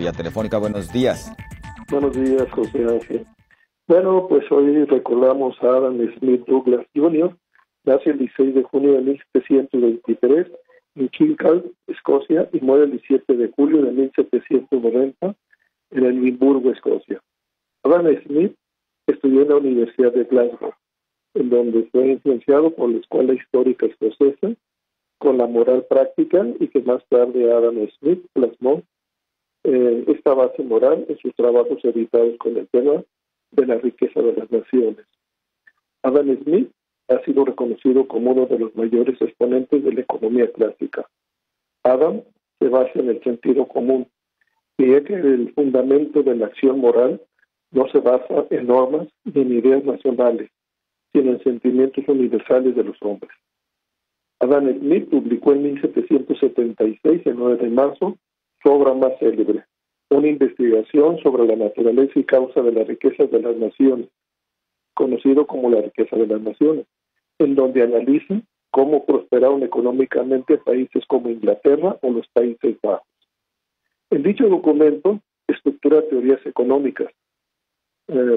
Vía telefónica, buenos días. Buenos días, José Ángel. Bueno, pues hoy recordamos a Adam Smith Douglas Jr., nace el 16 de junio de 1723 en Kilcall, Escocia, y muere el 17 de julio de 1790 en Edimburgo, Escocia. Adam Smith estudió en la Universidad de Glasgow, en donde fue influenciado por la Escuela Histórica Escocesa, con la moral práctica, y que más tarde Adam Smith plasmó esta base moral en sus trabajos editados con el tema de la riqueza de las naciones. Adam Smith ha sido reconocido como uno de los mayores exponentes de la economía clásica. Adam se basa en el sentido común, y es que el fundamento de la acción moral no se basa en normas ni en ideas nacionales, sino en sentimientos universales de los hombres. Adam Smith publicó en 1776, el 9 de marzo, su obra más célebre, una investigación sobre la naturaleza y causa de las riquezas de las naciones, conocido como la riqueza de las naciones, en donde analiza cómo prosperaron económicamente países como Inglaterra o los Países Bajos. En dicho documento estructura teorías económicas,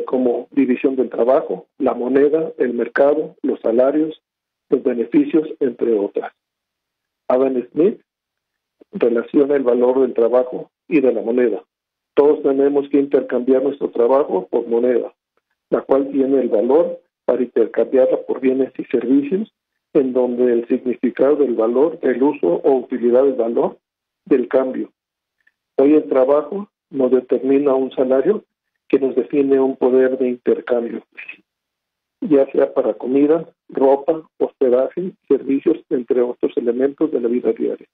como división del trabajo, la moneda, el mercado, los salarios, los beneficios, entre otras. Adam Smith relaciona el valor del trabajo y de la moneda. Todos tenemos que intercambiar nuestro trabajo por moneda, la cual tiene el valor para intercambiarla por bienes y servicios, en donde el significado del valor, el uso o utilidad del valor del cambio. Hoy el trabajo nos determina un salario que nos define un poder de intercambio, ya sea para comida, ropa, hospedaje, servicios, entre otros elementos de la vida diaria.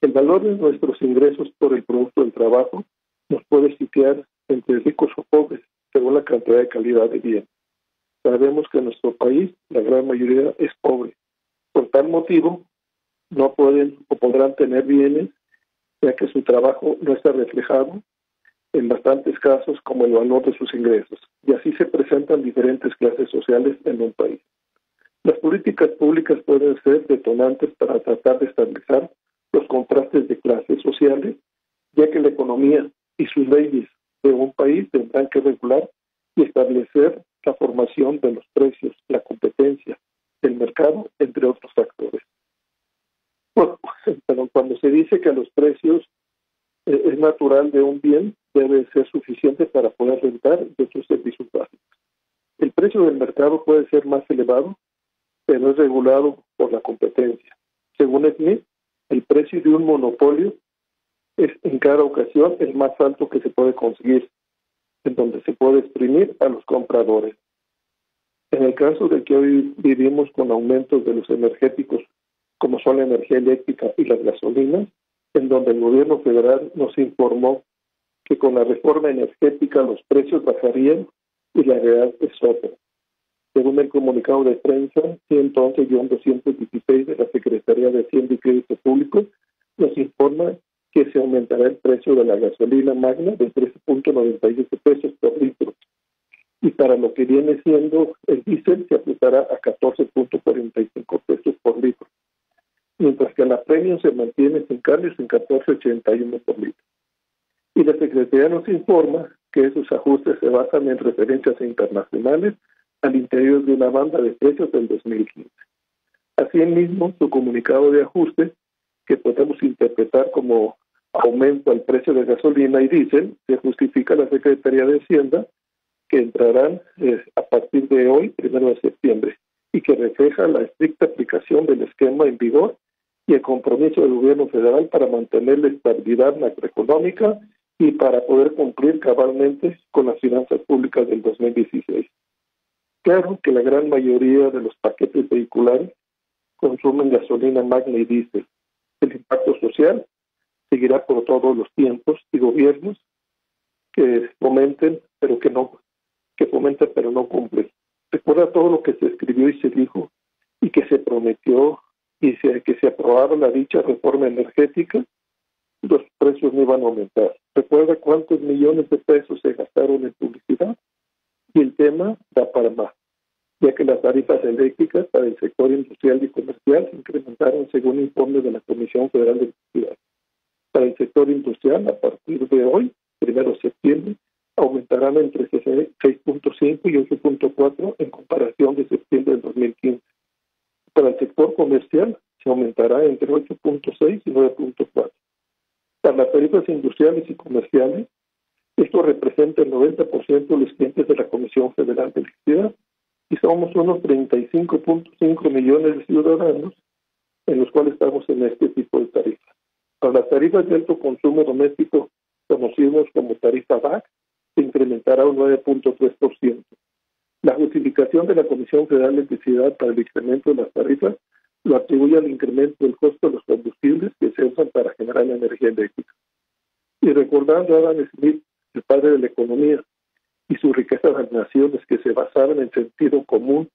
El valor de nuestros ingresos por el producto del trabajo nos puede situar entre ricos o pobres, según la cantidad de calidad de bien. Sabemos que en nuestro país la gran mayoría es pobre. Por tal motivo, no pueden o podrán tener bienes, ya que su trabajo no está reflejado en bastantes casos como el valor de sus ingresos. Y así se presentan diferentes clases sociales en un país. Las políticas públicas pueden ser detonantes para tratar de estabilizar los contrastes de clases sociales, ya que la economía y sus leyes de un país tendrán que regular y establecer la formación de los precios, la competencia, el mercado, entre otros factores. Bueno, pero cuando se dice que los precios es natural de un bien, debe ser suficiente para poder rentar de sus servicios básicos. El precio del mercado puede ser más elevado, pero es regulado por la competencia. Según Smith, el precio de un monopolio es en cada ocasión el más alto que se puede conseguir, en donde se puede exprimir a los compradores. En el caso de que hoy vivimos con aumentos de los energéticos, como son la energía eléctrica y las gasolinas, en donde el gobierno federal nos informó que con la reforma energética los precios bajarían, y la realidad es otra. Según el comunicado de prensa 111-216 de la Secretaría de Hacienda y Crédito Público, nos informa que se aumentará el precio de la gasolina magna de 13.97 pesos por litro, y para lo que viene siendo el diésel se aplicará a 14.45 pesos por litro, mientras que la premium se mantiene sin cambios en 14.81 por litro. Y la Secretaría nos informa que esos ajustes se basan en referencias internacionales al interior de una banda de precios del 2015. Asimismo, su comunicado de ajuste, que podemos interpretar como aumento al precio de gasolina y diésel, se justifica la Secretaría de Hacienda, que entrarán a partir de hoy, 1 de septiembre, y que refleja la estricta aplicación del esquema en vigor y el compromiso del gobierno federal para mantener la estabilidad macroeconómica y para poder cumplir cabalmente con las finanzas públicas del 2016. Claro que la gran mayoría de los paquetes vehiculares consumen gasolina magna y diésel. El impacto social seguirá por todos los tiempos y gobiernos que fomenten, pero no cumplen. Recuerda todo lo que se escribió y se dijo y que se prometió y que se aprobara la dicha reforma energética, los precios no iban a aumentar. Recuerda cuántos millones de pesos se gastaron en publicidad, y el tema da para más, ya que las tarifas eléctricas para el sector industrial y comercial se incrementaron según informes de la Comisión Federal de Electricidad. Para el sector industrial, a partir de hoy, 1 de septiembre, aumentarán entre 6.5 y 8.4 en comparación de septiembre del 2015. Para el sector comercial, se aumentará entre 8.6 y 9.4. Para las tarifas industriales y comerciales, esto representa el 90% de los clientes de la Comisión Federal de Electricidad y somos unos 35.5 millones de ciudadanos en los cuales estamos en este tipo de tarifas. Para las tarifas de alto consumo doméstico, conocidos como tarifa BAC, se incrementará un 9.3%. La justificación de la Comisión Federal de Electricidad para el incremento de las tarifas lo atribuye al incremento del costo de los combustibles que se usan para generar la energía eléctrica. Y recordando a Adam Smith, el padre de la economía, y su riqueza de naciones que se basaban en sentido común,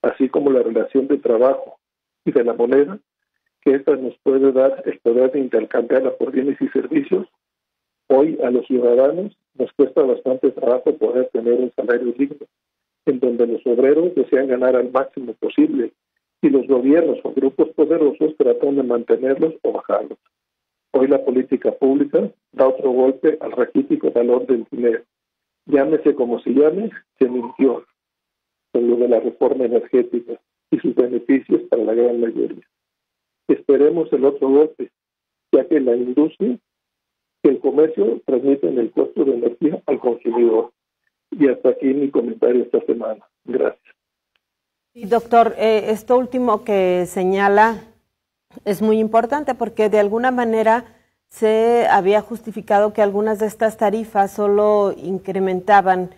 así como la relación de trabajo y de la moneda, que ésta nos puede dar el poder de intercambiarla por bienes y servicios. Hoy a los ciudadanos nos cuesta bastante trabajo poder tener un salario digno, en donde los obreros desean ganar al máximo posible y los gobiernos o grupos poderosos tratan de mantenerlos o bajarlos. Hoy la política pública da otro golpe al raquítico valor del dinero. Llámese como se llame, se mintió con lo de la reforma energética y sus beneficios para la gran mayoría. Esperemos el otro golpe, ya que la industria y el comercio transmiten el costo de energía al consumidor. Y hasta aquí mi comentario esta semana. Gracias. Y doctor, esto último que señala es muy importante porque de alguna manera se había justificado que algunas de estas tarifas solo incrementaban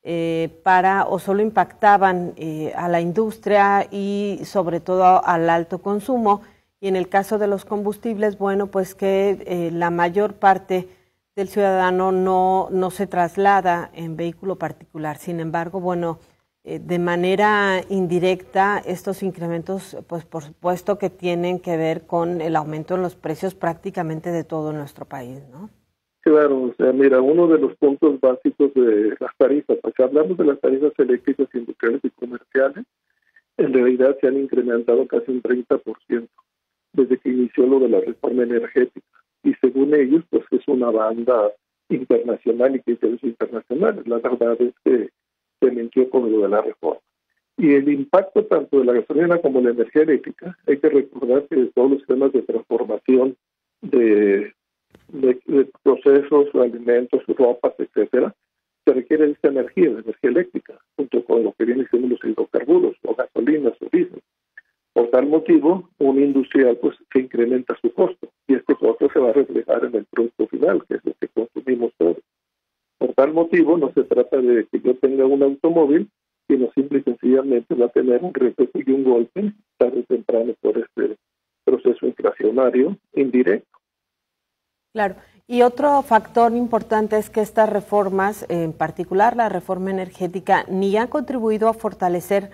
o solo impactaban a la industria y sobre todo al alto consumo. Y en el caso de los combustibles, bueno, pues que la mayor parte del ciudadano no se traslada en vehículo particular. Sin embargo, bueno, de manera indirecta, estos incrementos, pues por supuesto que tienen que ver con el aumento en los precios prácticamente de todo nuestro país, ¿no? Claro, o sea, mira, uno de los puntos básicos de las tarifas, porque hablamos de las tarifas eléctricas, industriales y comerciales, en realidad se han incrementado casi un 30% desde que inició lo de la reforma energética. Y según ellos, pues es una banda internacional y criterios internacionales. La verdad es que se mintió con lo de la reforma. Y el impacto tanto de la gasolina como de la energía eléctrica, hay que recordar que todos los temas de transformación de procesos, alimentos, ropas, etcétera, se requiere de esta energía, de energía eléctrica, junto con lo que vienen siendo los hidrocarburos, o gasolinas, o diésel. Por tal motivo, un industrial pues se incrementa su costo y este costo se va a reflejar en el producto final, que es lo que consumimos todos. Por tal motivo, no se trata de que yo tenga un automóvil, sino simple y sencillamente va a tener un reflejo y un golpe tarde o temprano por este proceso inflacionario indirecto. Claro. Y otro factor importante es que estas reformas, en particular la reforma energética, ni ha contribuido a fortalecer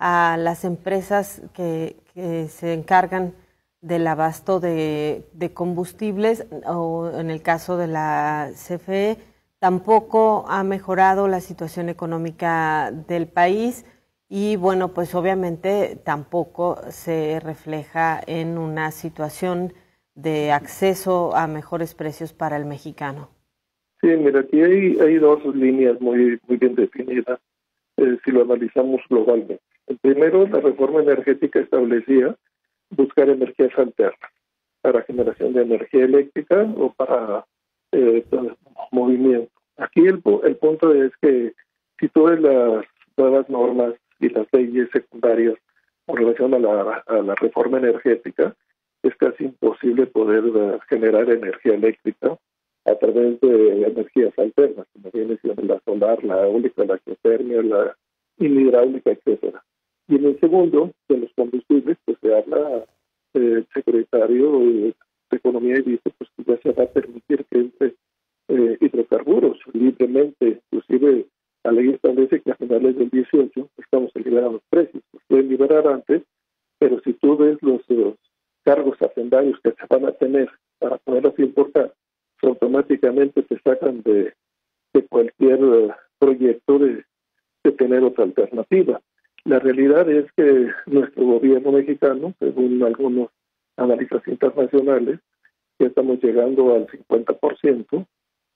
a las empresas que se encargan del abasto de combustibles, o en el caso de la CFE, tampoco ha mejorado la situación económica del país y bueno, pues obviamente tampoco se refleja en una situación de acceso a mejores precios para el mexicano. Sí, mira, aquí hay dos líneas muy bien definidas si lo analizamos globalmente. El primero, la reforma energética establecía buscar energías alternas para generación de energía eléctrica o para movimiento. Aquí el punto es que si tú ves las nuevas normas y las leyes secundarias con relación a la reforma energética, es casi imposible poder generar energía eléctrica a través de energías alternas, como viene siendo la solar, la eólica, la geotermia, la hidráulica, etcétera. Y en el segundo, de los combustibles, pues se habla, el secretario de Economía y dice pues que ya se va a permitir que entre hidrocarburos libremente, inclusive la ley establece que a finales del 18 estamos a liberar los precios, los pueden liberar antes, pero si tú ves los cargos hacendarios que se van a tener para poderlos importar, pues automáticamente se sacan de cualquier proyecto de tener otra alternativa. La realidad es que nuestro gobierno mexicano, según algunos analistas internacionales, ya estamos llegando al 50%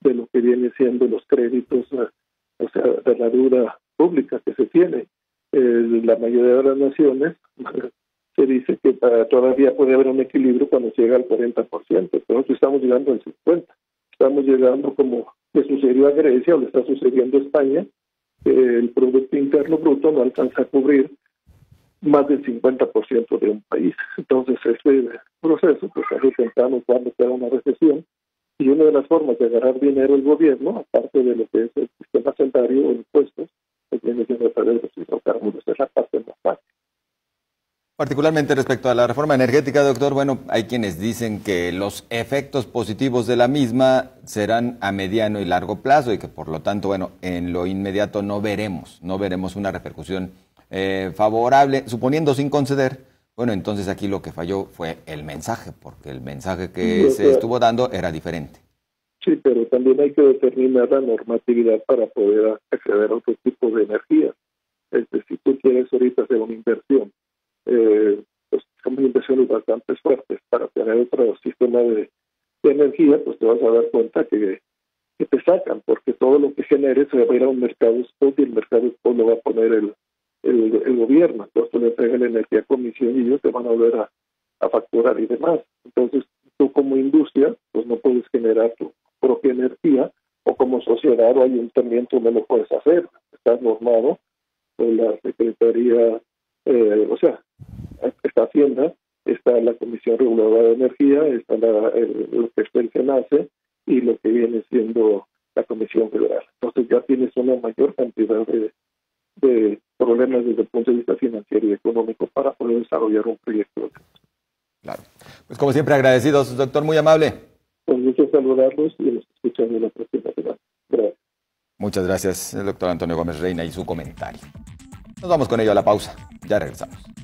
de lo que viene siendo los créditos, o sea, de la deuda pública que se tiene. La mayoría de las naciones se dice que todavía puede haber un equilibrio cuando se llega al 40%, pero nosotros estamos llegando al 50%. Estamos llegando como le sucedió a Grecia o le está sucediendo a España, el Producto Interno Bruto no alcanza a cubrir más del 50% de un país. Entonces, este proceso, pues hace temprano cuando queda una recesión, y una de las formas de agarrar dinero el gobierno, aparte de lo que es el sistema sanitario o impuestos, que tiene que ser de los hidrocarburos, es la parte más fácil. Particularmente respecto a la reforma energética, doctor, bueno, hay quienes dicen que los efectos positivos de la misma serán a mediano y largo plazo y que por lo tanto, bueno, en lo inmediato no veremos una repercusión favorable, suponiendo sin conceder. Bueno, entonces aquí lo que falló fue el mensaje, porque el mensaje que se estuvo dando era diferente. Sí, pero también hay que determinar la normatividad para poder acceder a otro tipo de energía. Es decir, si tú quieres ahorita hacer una inversión, pues son inversiones bastante fuertes para tener otro sistema de energía, pues te vas a dar cuenta que te sacan, porque todo lo que genere se va a ir a un mercado spot y el mercado spot lo va a poner el gobierno. Entonces le entregan la energía a comisión y ellos te van a volver a facturar y demás. Entonces tú como industria pues no puedes generar tu propia energía, o como sociedad o ayuntamiento no lo puedes hacer. Estás normado por la Secretaría, o sea, está Hacienda, está la Comisión Reguladora de Energía, está lo que está el SENACE y lo que viene siendo la Comisión Federal. Entonces ya tienes una mayor cantidad de problemas desde el punto de vista financiero y económico para poder desarrollar un proyecto. Claro. Pues como siempre agradecidos, doctor, muy amable. Pues mucho saludarlos y los escuchamos la próxima semana. Gracias. Muchas gracias, el doctor Antonio Gómez Reina y su comentario. Nos vamos con ello a la pausa. Ya regresamos.